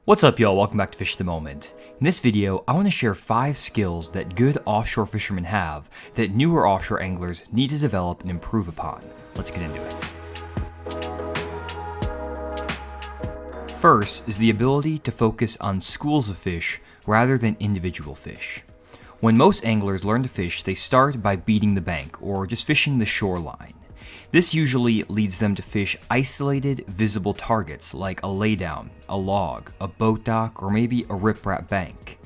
What's up, y'all? Welcome back to Fish at the Moment. In this video, I want to share 5 skills that good offshore fishermen have that newer offshore anglers need to develop and improve upon. Let's get into it. First is the ability to focus on schools of fish rather than individual fish. When most anglers learn to fish, they start by beating the bank or just fishing the shoreline. This usually leads them to fish isolated, visible targets like a laydown, a log, a boat dock, or maybe a riprap bank.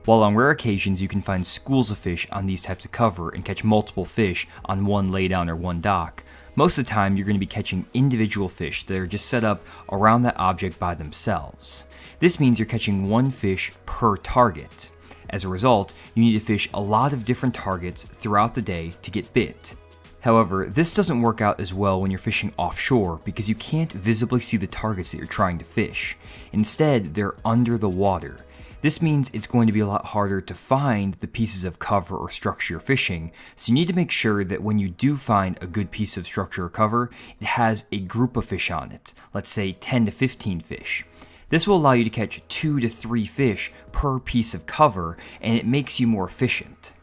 While on rare occasions you can find schools of fish on these types of cover and catch multiple fish on one laydown or one dock, most of the time you're going to be catching individual fish that are just set up around that object by themselves. This means you're catching one fish per target. As a result, you need to fish a lot of different targets throughout the day to get bit. However, this doesn't work out as well when you're fishing offshore because you can't visibly see the targets that you're trying to fish. Instead, they're under the water. This means it's going to be a lot harder to find the pieces of cover or structure you're fishing, so you need to make sure that when you do find a good piece of structure or cover, it has a group of fish on it, let's say 10 to 15 fish. This will allow you to catch 2 to 3 fish per piece of cover, and it makes you more efficient.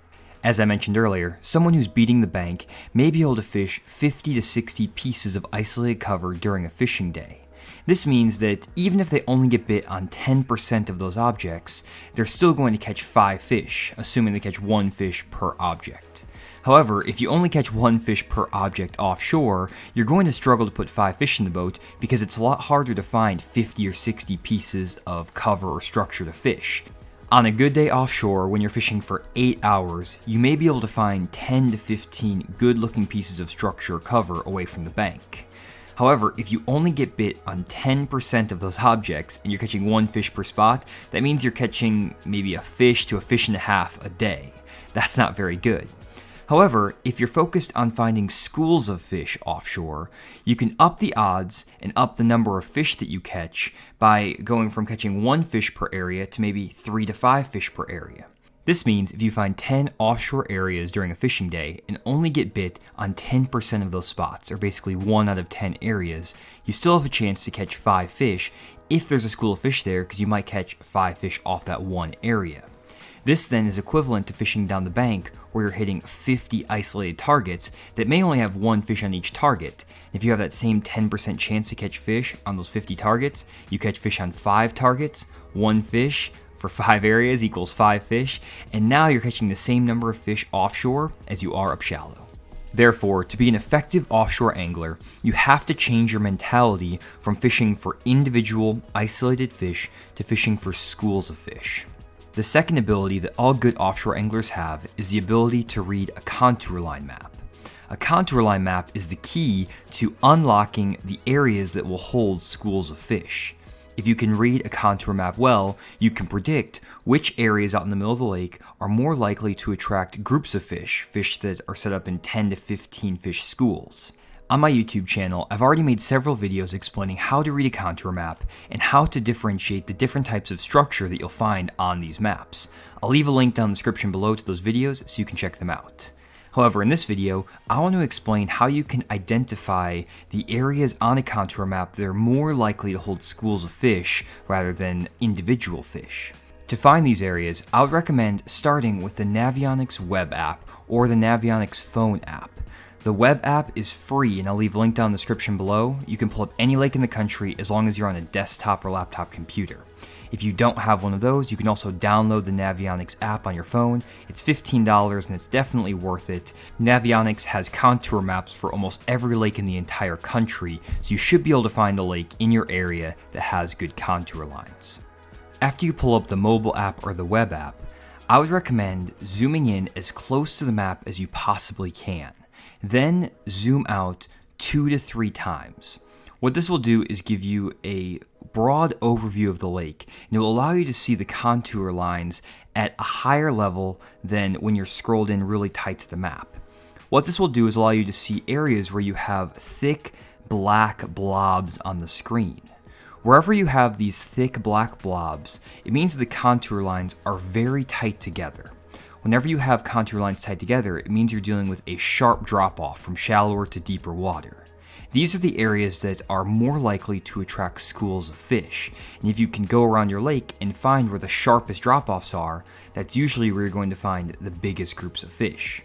As I mentioned earlier, someone who's beating the bank may be able to fish 50 to 60 pieces of isolated cover during a fishing day. This means that even if they only get bit on 10% of those objects, they're still going to catch 5 fish, assuming they catch 1 fish per object. However, if you only catch 1 fish per object offshore, you're going to struggle to put 5 fish in the boat because it's a lot harder to find 50 or 60 pieces of cover or structure to fish. On a good day offshore, when you're fishing for 8 hours, you may be able to find 10 to 15 good looking pieces of structure or cover away from the bank. However, if you only get bit on 10% of those objects and you're catching 1 fish per spot, that means you're catching maybe a fish to a fish and a half a day. That's not very good. However, if you're focused on finding schools of fish offshore, you can up the odds and up the number of fish that you catch by going from catching 1 fish per area to maybe 3 to 5 fish per area. This means if you find 10 offshore areas during a fishing day and only get bit on 10% of those spots, or basically 1 out of 10 areas, you still have a chance to catch 5 fish if there's a school of fish there, because you might catch 5 fish off that one area. This then is equivalent to fishing down the bank where you're hitting 50 isolated targets that may only have 1 fish on each target. If you have that same 10% chance to catch fish on those 50 targets, you catch fish on 5 targets, 1 fish for 5 areas equals 5 fish, and now you're catching the same number of fish offshore as you are up shallow. Therefore, to be an effective offshore angler, you have to change your mentality from fishing for individual, isolated fish to fishing for schools of fish. The second ability that all good offshore anglers have is the ability to read a contour line map. A contour line map is the key to unlocking the areas that will hold schools of fish. If you can read a contour map well, you can predict which areas out in the middle of the lake are more likely to attract groups of fish that are set up in 10 to 15 fish schools. On my YouTube channel, I've already made several videos explaining how to read a contour map and how to differentiate the different types of structure that you'll find on these maps. I'll leave a link down in the description below to those videos so you can check them out. However, in this video, I want to explain how you can identify the areas on a contour map that are more likely to hold schools of fish rather than individual fish. To find these areas, I would recommend starting with the Navionics web app or the Navionics phone app. The web app is free, and I'll leave a link down in the description below. You can pull up any lake in the country as long as you're on a desktop or laptop computer. If you don't have one of those, you can also download the Navionics app on your phone. It's $15 and it's definitely worth it. Navionics has contour maps for almost every lake in the entire country, so you should be able to find a lake in your area that has good contour lines. After you pull up the mobile app or the web app, I would recommend zooming in as close to the map as you possibly can. Then zoom out 2 to 3 times. What this will do is give you a broad overview of the lake, and it will allow you to see the contour lines at a higher level than when you're scrolled in really tight to the map. What this will do is allow you to see areas where you have thick black blobs on the screen. Wherever you have these thick black blobs, it means that the contour lines are very tight together. Whenever you have contour lines tied together, it means you're dealing with a sharp drop-off from shallower to deeper water. These are the areas that are more likely to attract schools of fish, and if you can go around your lake and find where the sharpest drop-offs are, that's usually where you're going to find the biggest groups of fish.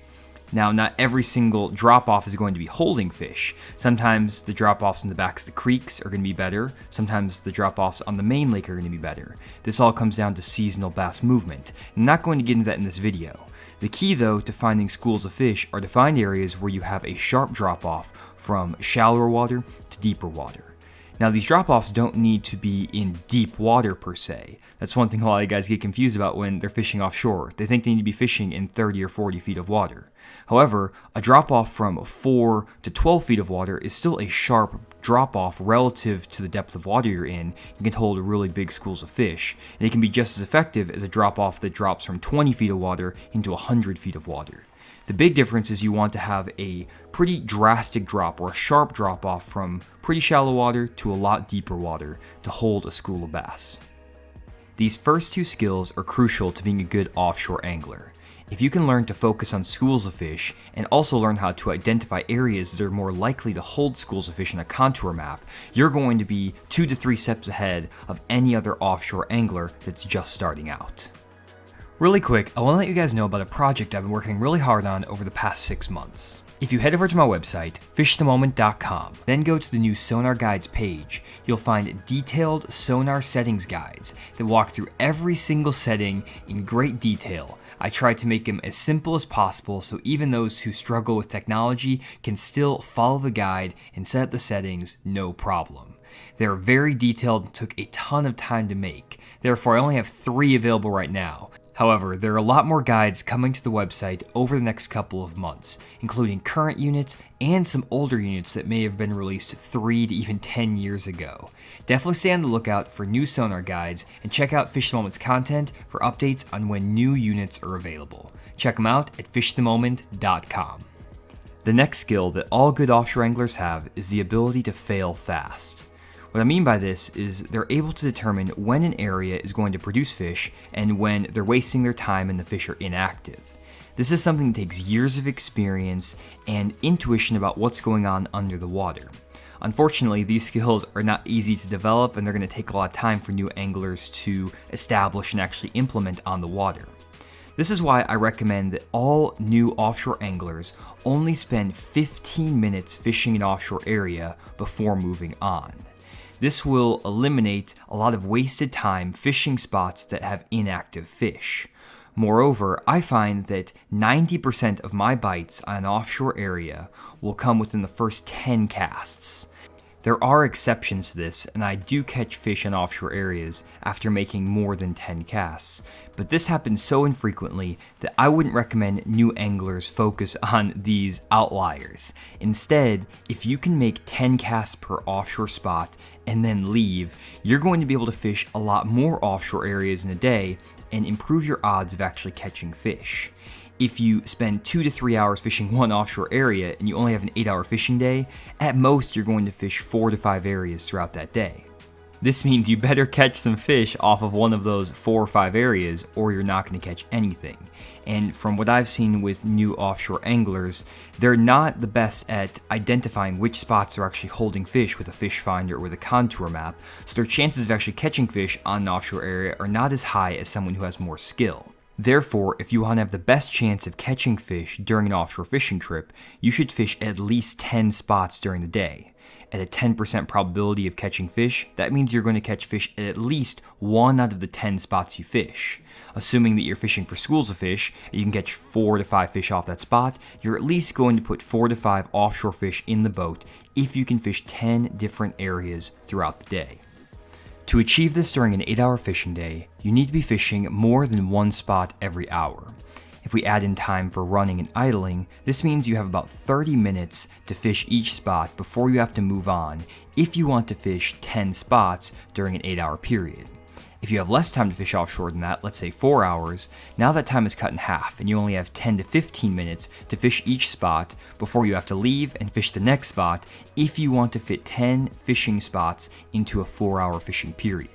Now, not every single drop-off is going to be holding fish. Sometimes the drop-offs in the backs of the creeks are going to be better. Sometimes the drop-offs on the main lake are going to be better. This all comes down to seasonal bass movement. I'm not going to get into that in this video. The key, though, to finding schools of fish are to find areas where you have a sharp drop-off from shallower water to deeper water. Now, these drop-offs don't need to be in deep water per se. That's one thing a lot of guys get confused about when they're fishing offshore. They think they need to be fishing in 30 or 40 feet of water. However, a drop-off from 4 to 12 feet of water is still a sharp drop-off relative to the depth of water you're in. You can hold really big schools of fish, and it can be just as effective as a drop-off that drops from 20 feet of water into 100 feet of water. The big difference is you want to have a pretty drastic drop or a sharp drop off from pretty shallow water to a lot deeper water to hold a school of bass. These first two skills are crucial to being a good offshore angler. If you can learn to focus on schools of fish and also learn how to identify areas that are more likely to hold schools of fish in a contour map, you're going to be 2 to 3 steps ahead of any other offshore angler that's just starting out. Really quick, I want to let you guys know about a project I've been working really hard on over the past 6 months. If you head over to my website, fishthemoment.com, then go to the new sonar guides page, you'll find detailed sonar settings guides that walk through every single setting in great detail. I tried to make them as simple as possible so even those who struggle with technology can still follow the guide and set up the settings no problem. They're very detailed and took a ton of time to make, therefore I only have 3 available right now. However, there are a lot more guides coming to the website over the next couple of months, including current units and some older units that may have been released 3 to even 10 years ago. Definitely stay on the lookout for new sonar guides and check out Fish the Moment's content for updates on when new units are available. Check them out at fishthemoment.com. The next skill that all good offshore anglers have is the ability to fail fast. What I mean by this is they're able to determine when an area is going to produce fish and when they're wasting their time and the fish are inactive. This is something that takes years of experience and intuition about what's going on under the water. Unfortunately, these skills are not easy to develop and they're going to take a lot of time for new anglers to establish and actually implement on the water. This is why I recommend that all new offshore anglers only spend 15 minutes fishing an offshore area before moving on. This will eliminate a lot of wasted time fishing spots that have inactive fish. Moreover, I find that 90% of my bites on an offshore area will come within the first 10 casts. There are exceptions to this, and I do catch fish in offshore areas after making more than 10 casts, but this happens so infrequently that I wouldn't recommend new anglers focus on these outliers. Instead, if you can make 10 casts per offshore spot and then leave, you're going to be able to fish a lot more offshore areas in a day and improve your odds of actually catching fish. If you spend 2 to 3 hours fishing one offshore area and you only have an 8-hour fishing day, at most you're going to fish 4 to 5 areas throughout that day. This means you better catch some fish off of one of those 4 or 5 areas or you're not going to catch anything. And from what I've seen with new offshore anglers, they're not the best at identifying which spots are actually holding fish with a fish finder or with a contour map, so their chances of actually catching fish on an offshore area are not as high as someone who has more skill. Therefore, if you want to have the best chance of catching fish during an offshore fishing trip, you should fish at least 10 spots during the day. At a 10% probability of catching fish, that means you're going to catch fish at least 1 out of the 10 spots you fish. Assuming that you're fishing for schools of fish, and you can catch 4 to 5 fish off that spot, you're at least going to put 4 to 5 offshore fish in the boat if you can fish 10 different areas throughout the day. To achieve this during an 8-hour fishing day, you need to be fishing more than 1 spot every hour. If we add in time for running and idling, this means you have about 30 minutes to fish each spot before you have to move on if you want to fish 10 spots during an 8-hour period. If you have less time to fish offshore than that, let's say 4 hours, now that time is cut in half and you only have 10 to 15 minutes to fish each spot before you have to leave and fish the next spot if you want to fit 10 fishing spots into a 4-hour fishing period.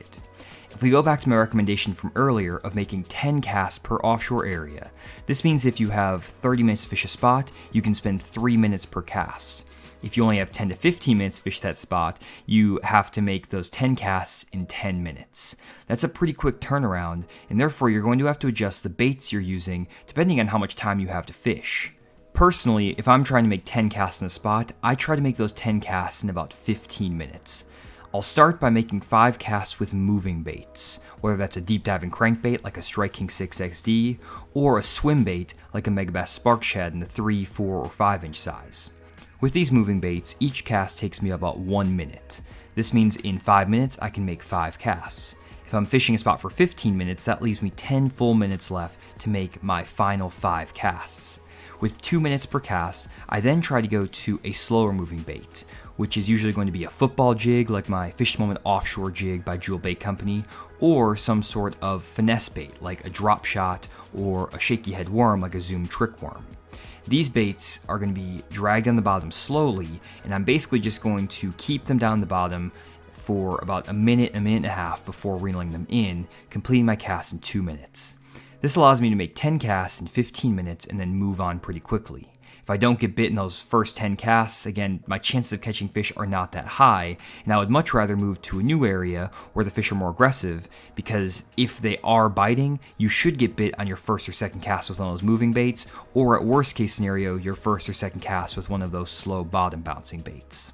If we go back to my recommendation from earlier of making 10 casts per offshore area, this means if you have 30 minutes to fish a spot, you can spend 3 minutes per cast. if you only have 10 to 15 minutes to fish that spot, you have to make those 10 casts in 10 minutes. That's a pretty quick turnaround, and therefore you're going to have to adjust the baits you're using depending on how much time you have to fish. Personally, if I'm trying to make 10 casts in a spot, I try to make those 10 casts in about 15 minutes. I'll start by making 5 casts with moving baits, whether that's a deep diving crankbait like a Strike King 6XD, or a swim bait like a Megabass Spark Shad in the 3, 4, or 5 inch size. With these moving baits, each cast takes me about 1 minute. This means in 5 minutes I can make 5 casts. If I'm fishing a spot for 15 minutes, that leaves me 10 full minutes left to make my final 5 casts. With 2 minutes per cast, I then try to go to a slower moving bait, which is usually going to be a football jig like my Fish Moment Offshore jig by Jewel Bait Company, or some sort of finesse bait like a drop shot or a shaky head worm like a Zoom trick worm. These baits are going to be dragged on the bottom slowly, and I'm basically just going to keep them down the bottom for about a minute and a half before reeling them in, completing my cast in 2 minutes. This allows me to make 10 casts in 15 minutes and then move on pretty quickly. If I don't get bit in those first 10 casts, again, my chances of catching fish are not that high, and I would much rather move to a new area where the fish are more aggressive, because if they are biting, you should get bit on your first or second cast with one of those moving baits, or at worst case scenario, your first or second cast with one of those slow bottom bouncing baits.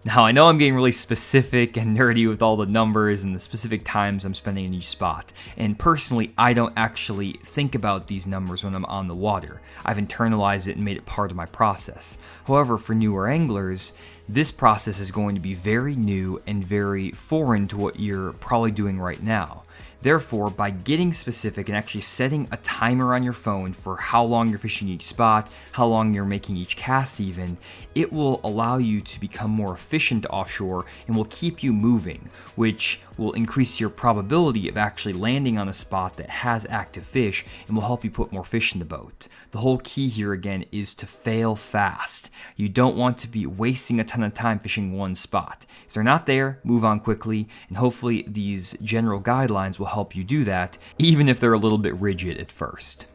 Now, I know I'm getting really specific and nerdy with all the numbers and the specific times I'm spending in each spot, and personally, I don't actually think about these numbers when I'm on the water. I've internalized it and made it part of my process. However, for newer anglers, this process is going to be very new and very foreign to what you're probably doing right now. Therefore, by getting specific and actually setting a timer on your phone for how long you're fishing each spot, how long you're making each cast even, it will allow you to become more efficient offshore and will keep you moving, which will increase your probability of actually landing on a spot that has active fish and will help you put more fish in the boat. The whole key here again is to fail fast. You don't want to be wasting a ton of time fishing one spot. If they're not there, move on quickly, and hopefully these general guidelines will help you do that, even if they're a little bit rigid at first.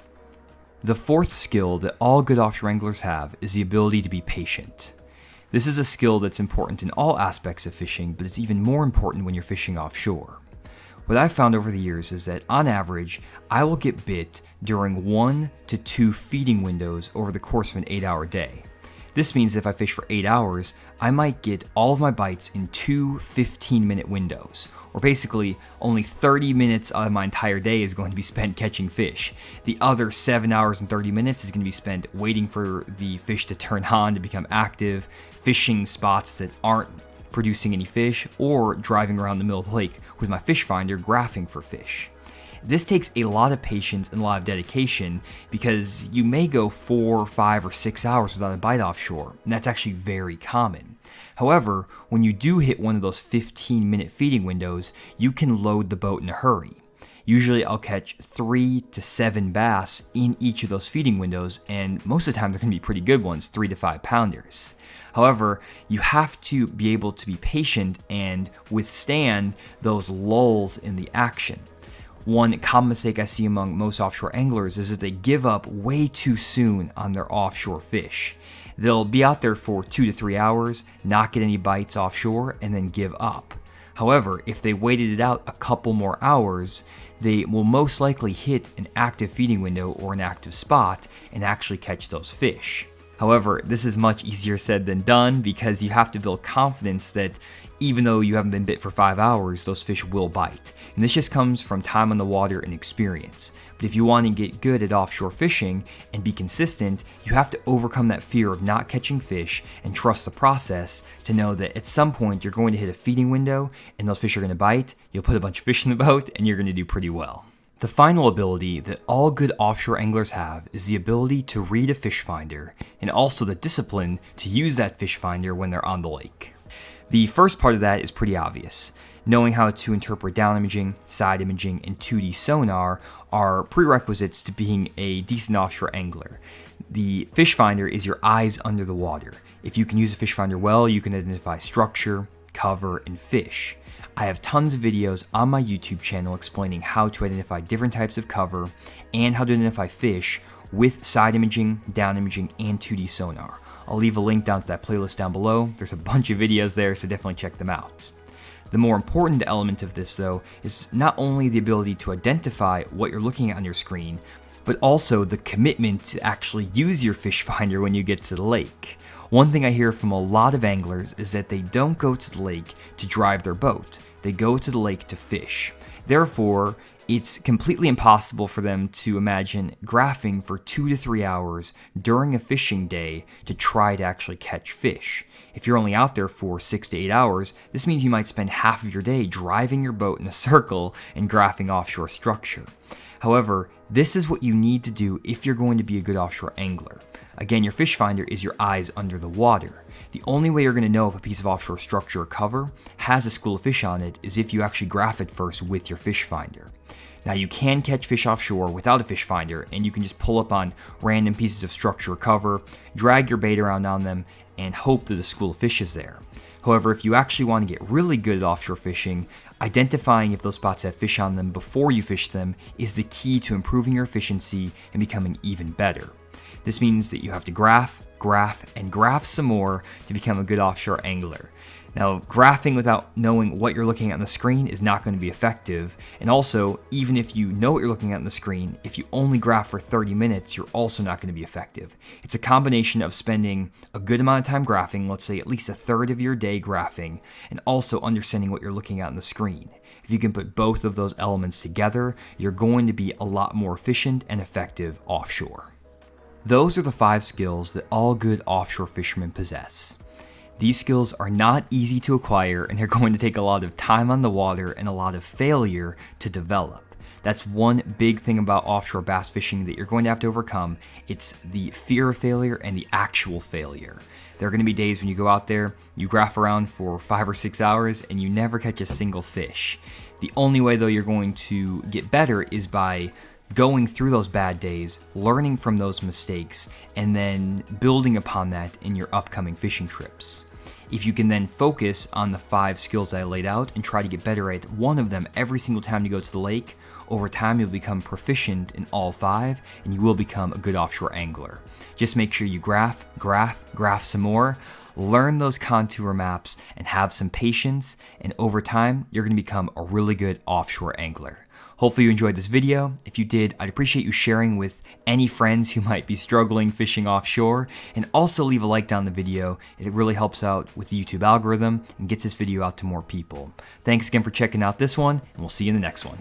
The fourth skill that all good offshore anglers have is the ability to be patient. This is a skill that's important in all aspects of fishing, but it's even more important when you're fishing offshore. What I've found over the years is that on average, I will get bit during 1 to 2 feeding windows over the course of an 8-hour day. This means that if I fish for 8 hours, I might get all of my bites in 2 15-minute windows, or basically only 30 minutes out of my entire day is going to be spent catching fish. The other 7 hours and 30 minutes is going to be spent waiting for the fish to turn on to become active, fishing spots that aren't producing any fish, or driving around the middle of the lake with my fish finder graphing for fish. This takes a lot of patience and a lot of dedication, because you may go 4, 5, or 6 hours without a bite offshore, and that's actually very common. However, when you do hit one of those 15-minute feeding windows, you can load the boat in a hurry. Usually I'll catch 3 to 7 bass in each of those feeding windows, and most of the time they're going to be pretty good ones, 3 to 5 pounders. However, you have to be able to be patient and withstand those lulls in the action. One common mistake I see among most offshore anglers is that they give up way too soon on their offshore fish. They'll be out there for 2 to 3 hours, not get any bites offshore, and then give up. However, if they waited it out a couple more hours, they will most likely hit an active feeding window or an active spot and actually catch those fish. However, this is much easier said than done, because you have to build confidence that even though you haven't been bit for 5 hours, those fish will bite. And this just comes from time on the water and experience. But if you want to get good at offshore fishing and be consistent, you have to overcome that fear of not catching fish and trust the process to know that at some point you're going to hit a feeding window and those fish are going to bite, you'll put a bunch of fish in the boat, and you're going to do pretty well. The final ability that all good offshore anglers have is the ability to read a fish finder, and also the discipline to use that fish finder when they're on the lake. The first part of that is pretty obvious. Knowing how to interpret down imaging, side imaging, and 2D sonar are prerequisites to being a decent offshore angler. The fish finder is your eyes under the water. If you can use a fish finder well, you can identify structure, cover, and fish. I have tons of videos on my YouTube channel explaining how to identify different types of cover and how to identify fish with side imaging, down imaging, and 2D sonar. I'll leave a link down to that playlist down below. There's a bunch of videos there, so definitely check them out. The more important element of this, though, is not only the ability to identify what you're looking at on your screen, but also the commitment to actually use your fish finder when you get to the lake. One thing I hear from a lot of anglers is that they don't go to the lake to drive their boat. They go to the lake to fish. Therefore, it's completely impossible for them to imagine graphing for 2 to 3 hours during a fishing day to try to actually catch fish. If you're only out there for 6 to 8 hours, this means you might spend half of your day driving your boat in a circle and graphing offshore structure. However, this is what you need to do if you're going to be a good offshore angler. Again, your fish finder is your eyes under the water. The only way you're going to know if a piece of offshore structure or cover has a school of fish on it is if you actually graph it first with your fish finder. Now, you can catch fish offshore without a fish finder, and you can just pull up on random pieces of structure or cover, drag your bait around on them, and hope that a school of fish is there. However, if you actually want to get really good at offshore fishing, identifying if those spots have fish on them before you fish them is the key to improving your efficiency and becoming even better. This means that you have to graph, and graph some more to become a good offshore angler. Now, graphing without knowing what you're looking at on the screen is not going to be effective, and also, even if you know what you're looking at on the screen, if you only graph for 30 minutes, you're also not going to be effective. It's a combination of spending a good amount of time graphing, let's say at least a third of your day graphing, and also understanding what you're looking at on the screen. If you can put both of those elements together, you're going to be a lot more efficient and effective offshore. Those are the 5 skills that all good offshore fishermen possess. These skills are not easy to acquire, and they're going to take a lot of time on the water and a lot of failure to develop. That's one big thing about offshore bass fishing that you're going to have to overcome. It's the fear of failure and the actual failure. There are going to be days when you go out there, you graph around for 5 or 6 hours, and you never catch a single fish. The only way, though, you're going to get better is by going through those bad days, learning from those mistakes, and then building upon that in your upcoming fishing trips. If you can then focus on the 5 skills that I laid out and try to get better at one of them every single time you go to the lake, over time you'll become proficient in all 5 and you will become a good offshore angler. Just make sure you graph some more, learn those contour maps, and have some patience, and over time you're going to become a really good offshore angler. Hopefully you enjoyed this video. If you did, I'd appreciate you sharing with any friends who might be struggling fishing offshore, and also leave a like down the video. It really helps out with the YouTube algorithm and gets this video out to more people. Thanks again for checking out this one, and we'll see you in the next one.